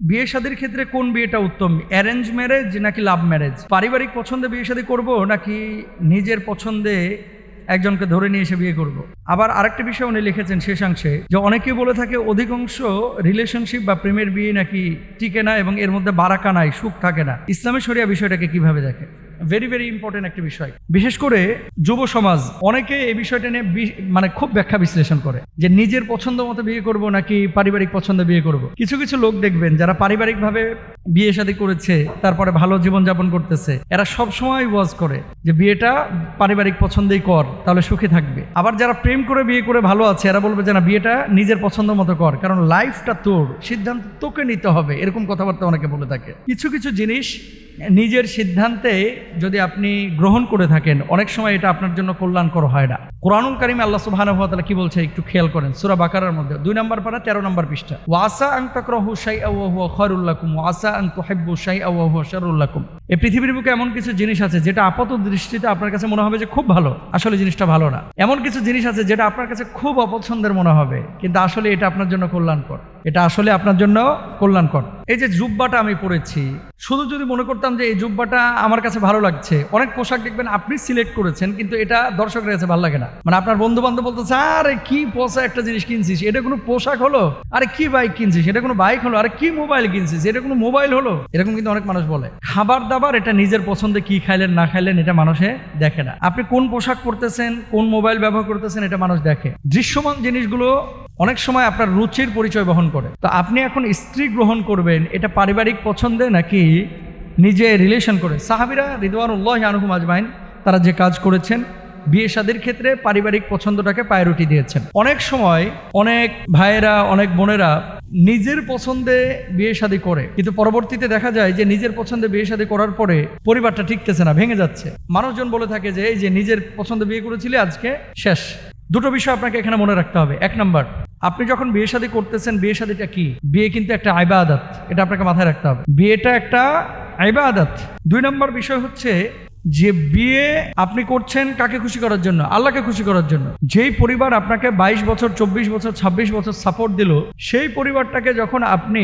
বিয়ে শাদীর ক্ষেত্রে কোন বিয়েটা উত্তম, অ্যারেঞ্জ ম্যারেজ নাকি লাভ ম্যারেজ? পারিবারিক পছন্দে বিয়ে শাদী করব নাকি নিজের পছন্দে একজনকে ধরে নিয়ে এসে বিয়ে করব? আবার আরেকটা বিষয় উনি লিখেছেন শেষাংশে যে অনেকেই বলে থাকে অধিকাংশ রিলেশনশিপ বা প্রেমের বিয়ে নাকি টিকে না এবং এর মধ্যে বারাকা নাই, সুখ থাকে না। ইসলামী শরিয়া বিষয়টাকে কিভাবে দেখে? ভেরি ভেরি ইম্পর্টেন্ট একটা বিষয়। বিশেষ করে যুব সমাজ অনেকে এই বিষয়টা নিয়ে মানে খুব ব্যাখ্যা বিশ্লেষণ করে যে নিজের পছন্দ মতো বিয়ে করব নাকি পারিবারিক পছন্দে বিয়ে করব। কিছু কিছু লোক দেখবেন যারা পারিবারিকভাবে বিয়ে শাদী করেছে, তারপরে ভালো জীবনযাপন করতেছে, এরা সব সময় ওয়াজ করে যে বিয়েটা পারিবারিক পছন্দেই কর, তাহলে সুখে থাকবে। আবার যারা প্রেম করে বিয়ে করে ভালো আছে, এরা বলবে যে না, বিয়েটা নিজের পছন্দ মতো কর, কারণ লাইফটা তোর, সিদ্ধান্ত তোকে নিতে হবে। এরকম কথাবার্তা অনেকে বলে থাকে। কিছু কিছু জিনিস নিজের সিদ্ধান্তে যদি আপনি গ্রহণ করে থাকেন, অনেক সময় এটা আপনার জন্য কল্যাণকর হয় না। কোরআনুল কারীমে আল্লাহ সুবহানাহু ওয়া তাআলা কি বলছে একটু খেয়াল করেন। সূরা বাকারার মধ্যে 2 নম্বর পারা 13 নম্বর পৃষ্ঠা, ওয়াসা আন তাকরাহু শাইআন ওয়া হুয়া খায়রুল লাকুম ওয়াসা আন তুহিব্বু শাইআন ওয়া হুয়া শাররুল লাকুম। এই পৃথিবীর বুকে এমন কিছু জিনিস আছে যেটা আপাত দৃষ্টিতে আপনার কাছে মনে হবে যে খুব ভালো, আসলে জিনিসটা ভালো না। এমন কিছু জিনিস আছে যেটা আপনার কাছে খুব অপছন্দের মনে হবে, কিন্তু আসলে এটা আপনার জন্য কল্যাণকর। এটা আসলে আপনার জন্য কল্যাণকর। এই যে জুব্বাটা আমি পরেছি, শুধু যদি মনে করতাম যে এই জুব্বাটা আমার কাছে ভালো লাগছে, অনেক পোশাক দেখবেন আপনি সিলেক্ট করেছেন কিন্তু এটা দর্শকের কাছে ভালো লাগে না। মানে আপনার বন্ধু বান্ধব বলতেছে আরে কি পোশাক একটা জিনিস কিনছিস, এটা কোনো পোশাক হলো? আরে কি বাইক কিনছিস, এটা কোনো বাইক হলো? আরে কি মোবাইল কিনছিস, এটা কোনো মোবাইল হলো? এরকম কিন্তু অনেক মানুষ বলে। খাবার দাবার এটা নিজের পছন্দে কি খাইলেন না খাইলেন এটা মানুষে দেখে না। আপনি কোন পোশাক পরতেছেন, কোন মোবাইল ব্যবহার করতেছেন, এটা মানুষ দেখে। দৃশ্যমান জিনিসগুলো অনেক সময় আপনার রুচির পরিচয় বহন করে। তো আপনি এখন স্ত্রী গ্রহণ করবেন, এটা পারিবারিক পছন্দে নাকি নিজে রিলেশন করে? সাহাবীরা রিদওয়ানুল্লাহি আনহুম আজমাইন তারা যে কাজ করেছেন, বিয়ে শাদীর ক্ষেত্রে পারিবারিক পছন্দটাকে প্রায়োরিটি দিয়েছেন। অনেক সময় অনেক ভাইয়েরা, অনেক বোনেরা নিজের পছন্দে বিয়ে শাদী করে, কিন্তু পরবর্তীতে দেখা যায় যে নিজের পছন্দে বিয়ে শাদী করার পরে পরিবারটা টিকতেছে না, ভেঙে যাচ্ছে। মানুষজন বলে থাকে যে এই যে নিজের পছন্দে বিয়ে করেছিলে, আজকে শেষ। দুটো বিষয় আপনাকে এখানে মনে রাখতে হবে। এক নম্বর, আপনি যখন বিয়ে শাদী করতেছেন, বিয়ে শাদীটা কি? বিয়ে কিন্তু একটা ইবাদত, এটা আপনাকে মাথায় রাখতে হবে। বিয়েটা একটা ইবাদত। 2 নম্বর বিষয় হচ্ছে যে বিয়ে আপনি করছেন কাকে খুশি করার জন্য? আল্লাহকে খুশি করার জন্য। যেই পরিবার আপনাকে 22 বছর, 24 বছর, 26 বছর সাপোর্ট দিল, সেই পরিবারটাকে যখন আপনি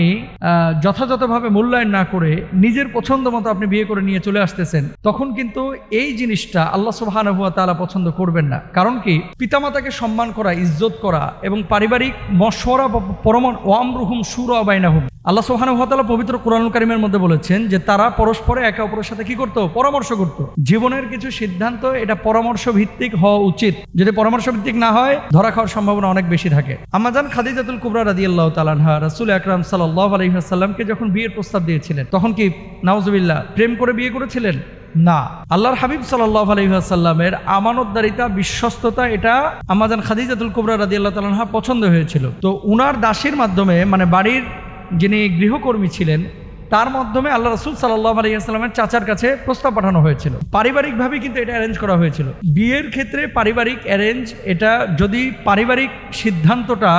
যথাযথভাবে মূল্যায়ন না করে নিজের পছন্দ মতো আপনি বিয়ে করে নিয়ে চলে আসতেছেন, তখন কিন্তু এই জিনিসটা আল্লাহ সুবহানাহু ওয়া তাআলা পছন্দ করবেন না। কারণ কি? পিতামাতাকে সম্মান করা, ইজ্জত করা এবং পারিবারিক মশওয়ারা পরামর্শ, ওয়ামরুহুম শুরা বাইনাহুম। আল্লাহ সুবহানাহু ওয়া তাআলা পবিত্র কোরআনুল কারীমের মধ্যে বলেছেন যে তারা পরস্পরে একে অপরের সাথে কি করতো? পরামর্শ করতো। জীবনের কিছু সিদ্ধান্ত এটা পরামর্শ ভিত্তিক হওয়া উচিত। যদি পরামর্শ ভিত্তিক না হয়, ধরা খাওয়ার সম্ভাবনা অনেক বেশি থাকে। আম্মা জান খাদিজাতুল কুবরা রাদিয়াল্লাহু তাআলা আনহা রাসূল আকরাম সাল্লাল্লাহু আলাইহি ওয়াসাল্লামকে যখন বিয়ের প্রস্তাব দিয়েছিলেন, তখন কি নাউজুবিল্লাহ প্রেম করে বিয়ে করেছিলেন? না। আল্লাহর হাবিব সাল্লাল্লাহু আলাইহি ওয়াসাল্লামের আমানতদারিতা, বিশ্বস্ততা, এটা আম্মা জান খাদিজাতুল কুবরা রাদিয়াল্লাহু তাআলা আনহা পছন্দ হয়েছিল। তো উনার দাসীর মাধ্যমে, মানে বাড়ির যিনি গৃহকর্মী ছিলেন, তার মাধ্যমে আল্লাহ রাসূল সাল্লাল্লাহু আলাইহি ওয়াসাল্লামের চাচার কাছে প্রস্তাব পাঠানো হয়েছিল। পারিবারিকভাবে কিন্তু এটা অ্যারেঞ্জ করা হয়েছিল। বিয়ের ক্ষেত্রে পারিবারিক অ্যারেঞ্জ, এটা যদি পারিবারিক সিদ্ধান্তটা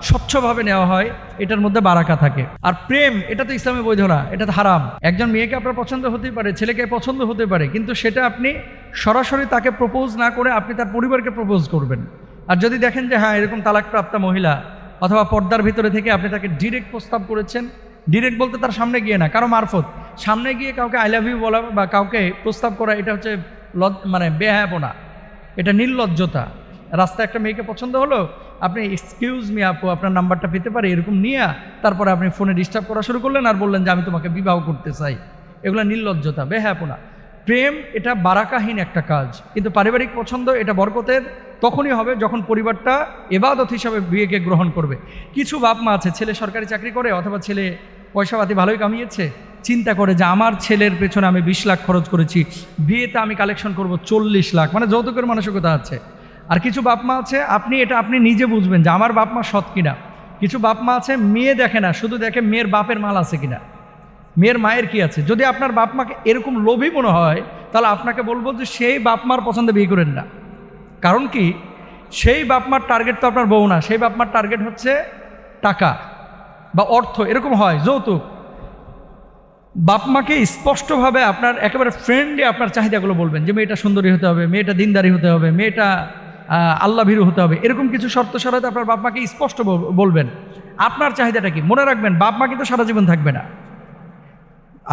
স্বচ্ছভাবে নেওয়া হয়, এটার মধ্যে বারাকা থাকে। আর প্রেম, এটা তো ইসলামে বৈধ না, এটা তো হারাম। একজন মেয়েকে আপনার পছন্দ হতেই পারে, ছেলেকে পছন্দ হতে পারে, কিন্তু সেটা আপনি সরাসরি তাকে প্রপোজ না করে আপনি তার পরিবারকে প্রপোজ করবেন। আর যদি দেখেন যে হ্যাঁ এরকম তালাকপ্রাপ্তা মহিলা অথবা পর্দার ভিতরে থেকে আপনি তাকে ডিরেক্ট প্রস্তাব করেছেন, ডিরেক্ট বলতে তার সামনে গিয়ে না, কারো মারফত সামনে গিয়ে কাউকে আই লাভ ইউ বলা বা কাউকে প্রস্তাব করা, এটা হচ্ছে মানে বেহায়াপনা, এটা নির্লজ্জতা। রাস্তায় একটা মেয়েকে পছন্দ হলো, আপনি এক্সকিউজ মি আপু, আপনার নাম্বারটা পেতে পারি, এরকম নিয়ে তারপরে আপনি ফোনে ডিস্টার্ব করা শুরু করলেন আর বললেন যে আমি তোমাকে বিবাহ করতে চাই। এগুলো নির্লজ্জতা, বেহায়াপনা। প্রেম এটা বারাকাহীন একটা কাজ, কিন্তু পারিবারিক পছন্দ এটা বরকতের তখনই হবে যখন পরিবারটা ইবাদত হিসাবে বিয়েকে গ্রহণ করবে। কিছু বাপ মা আছে, ছেলে সরকারি চাকরি করে অথবা ছেলে পয়সাপাতি ভালোই কামিয়েছে, চিন্তা করে যে আমার ছেলের পেছনে আমি 20 লাখ খরচ করেছি, বিয়েতে আমি কালেকশন করব 40 লাখ, মানে যৌতুকের মানসিকতা আছে। আর কিছু বাপ মা আছে, আপনি নিজে বুঝবেন যে আমার বাপ মা সৎ কিনা। কিছু বাপ মা আছে মেয়ে দেখে না, শুধু দেখে মেয়ের বাপের মাল আছে কিনা, মেয়ের মায়ের কি আছে। যদি আপনার বাপ মাকে এরকম লোভী মনে হয়, তাহলে আপনাকে বলবো যে সেই বাপ মার পছন্দে বিয়ে করেন না। কারণ কি? সেই বাপ মার টার্গেট তো আপনার বউ না, সেই বাপ মার টার্গেট হচ্ছে টাকা বা অর্থ, এরকম হয়, যৌতুক। বাপ মাকে স্পষ্টভাবে আপনার একেবারে ফ্রেন্ডলি আপনার চাহিদাগুলো বলবেন যে মেয়েটা সুন্দরী হতে হবে, মেয়েটা দিনদারি হতে হবে, মেয়েটা আল্লাহ ভীরু হতে হবে, এরকম কিছু শর্ত শরত আপনার বাপ মাকে স্পষ্ট বলবেন। আপনার চাহিদাটা কি মনে রাখবেন, বাপ মা কিন্তু সারা জীবন থাকবে না।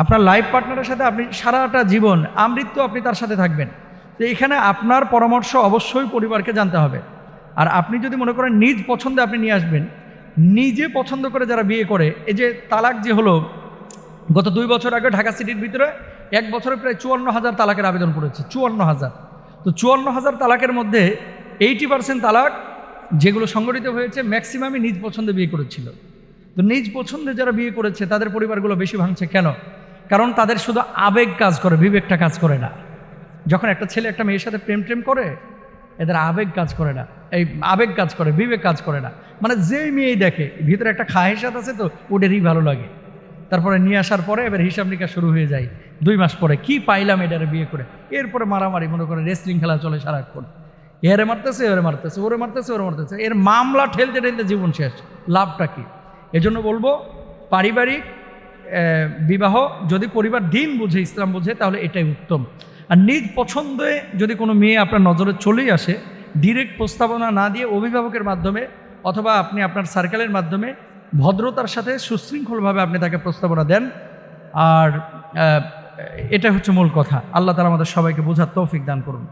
আপনার লাইফ পার্টনারের সাথে আপনি সারাটা জীবন আমৃত্যু আপনি তার সাথে থাকবেন। তো এখানে আপনার পরামর্শ অবশ্যই পরিবারকে জানতে হবে। আর আপনি যদি মনে করেন নিজ পছন্দে আপনি নিয়ে আসবেন, নিজে পছন্দ করে যারা বিয়ে করে, এই যে তালাক যে হলো, গত 2 বছর আগে ঢাকা সিটির ভিতরে 1 বছরে প্রায় 54,000 তালাকের আবেদন পড়েছে, 54,000। তো 54,000 তালাকের মধ্যে 80% তালাক যেগুলো সংগঠিত হয়েছে ম্যাক্সিমামই নিজ পছন্দে বিয়ে করেছিল। তো নিজ পছন্দে যারা বিয়ে করেছে তাদের পরিবারগুলো বেশি ভাঙছে কেন? কারণ তাদের শুধু আবেগ কাজ করে, বিবেকটা কাজ করে না। যখন একটা ছেলে একটা মেয়ের সাথে প্রেম করে, এদের আবেগ কাজ করে না, এই আবেগ কাজ করে, বিবেক কাজ করে না। মানে যেই মেয়েই দেখে ভিতরে একটা খাহেসাত আছে, তো ওদেরই ভালো লাগে। তারপরে নিয়ে আসার পরে এবার হিসাব নিকাশ শুরু হয়ে যায় 2 মাস পরে, কি পাইলাম এটারে বিয়ে করে। এরপরে মারামারি, মনে করে রেসলিং খেলা চলে সারাক্ষণ, এরে মারতেছে ওরে মারতেছে, ওরে মারতেছে ওরে মারতেছে, এর মামলা ঠেলতে ঠেলতে জীবন শেষ। লাভটা কি? এজন্য বলবো পারিবারিক বিবাহ যদি পরিবার দিন বুঝে, ইসলাম বুঝে, তাহলে এটাই উত্তম। আর নিজ পছন্দে যদি কোনো মেয়ে আপনার নজরে চলেই আসে, ডিরেক্ট প্রস্তাবনা না দিয়ে অভিভাবকের মাধ্যমে অথবা আপনি আপনার সার্কেলের মাধ্যমে ভদ্রতার সাথে সুশৃঙ্খলভাবে আপনি তাকে প্রস্তাবনা দেন। আর এটা হচ্ছে মূল কথা। আল্লাহ তাআলা আমাদের সবাইকে বোঝার তৌফিক দান করুন।